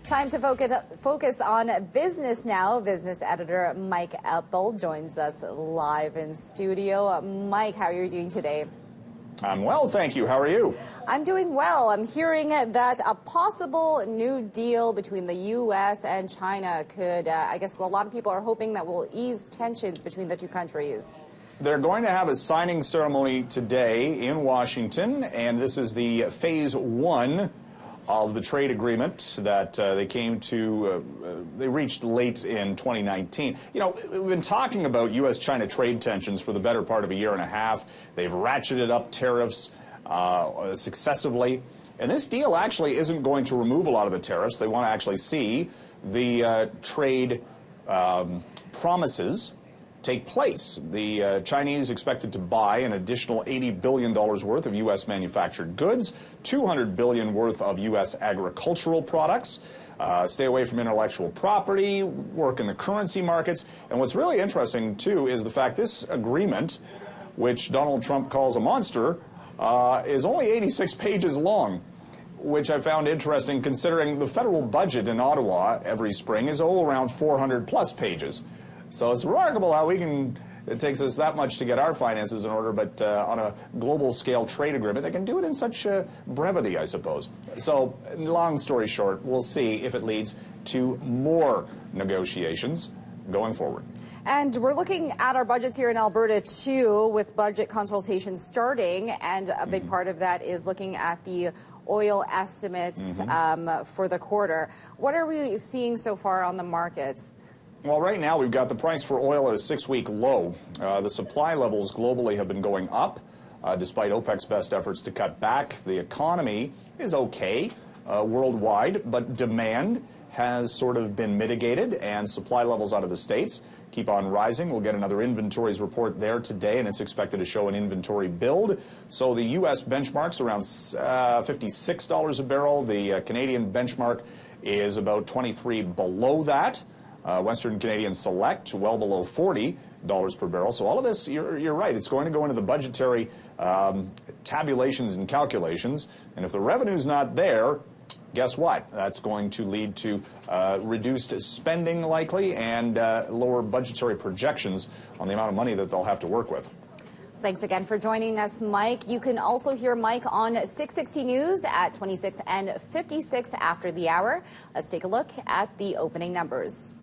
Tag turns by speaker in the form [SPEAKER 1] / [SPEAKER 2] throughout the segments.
[SPEAKER 1] Time to focus on business now. Business editor Mike Eppel joins us live in studio. Mike, how are you doing today?
[SPEAKER 2] I'm well, thank you. How are you?
[SPEAKER 1] I'm doing well. I'm hearing that a possible new deal between the U.S. and China could, I guess a lot of people are hoping that will ease tensions between the two countries.
[SPEAKER 2] They're going to have a signing ceremony today in Washington, and this is the phase one of the trade agreement that they reached late in 2019. You know, we've been talking about U.S.-China trade tensions for the better part of a year and a half. They've ratcheted up tariffs successively. And this deal actually isn't going to remove a lot of the tariffs. They want to actually see the trade promises take place. The Chinese expected to buy an additional $80 billion worth of U.S. manufactured goods, $200 billion worth of U.S. agricultural products, stay away from intellectual property, work in the currency markets. And what's really interesting, too, is the fact this agreement, which Donald Trump calls a monster, is only 86 pages long, which I found interesting considering the federal budget in Ottawa every spring is all around 400-plus pages. So it's remarkable how it takes us that much to get our finances in order, but on a global scale trade agreement, they can do it in such brevity, I suppose. So long story short, we'll see if it leads to more negotiations going forward.
[SPEAKER 1] And we're looking at our budgets here in Alberta, too, with budget consultations starting, and a big part of that is looking at the oil estimates for the quarter. What are we seeing so far on the markets?
[SPEAKER 2] Well, right now we've got the price for oil at a 6-week low. The supply levels globally have been going up, despite OPEC's best efforts to cut back. The economy is okay worldwide, but demand has sort of been mitigated, and supply levels out of the States keep on rising. We'll get another inventories report there today, and it's expected to show an inventory build. So the U.S. benchmark's around $56 a barrel. The Canadian benchmark is about 23 below that. Western Canadian Select, well below $40 per barrel. So all of this, you're right, it's going to go into the budgetary tabulations and calculations. And if the revenue's not there, guess what? That's going to lead to reduced spending likely and lower budgetary projections on the amount of money that they'll have to work with.
[SPEAKER 1] Thanks again for joining us, Mike. You can also hear Mike on 660 News at 26 and 56 after the hour. Let's take a look at the opening numbers.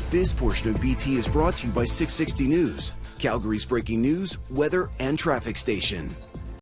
[SPEAKER 3] This portion of BT is brought to you by 660 News, Calgary's breaking news, weather, and traffic station.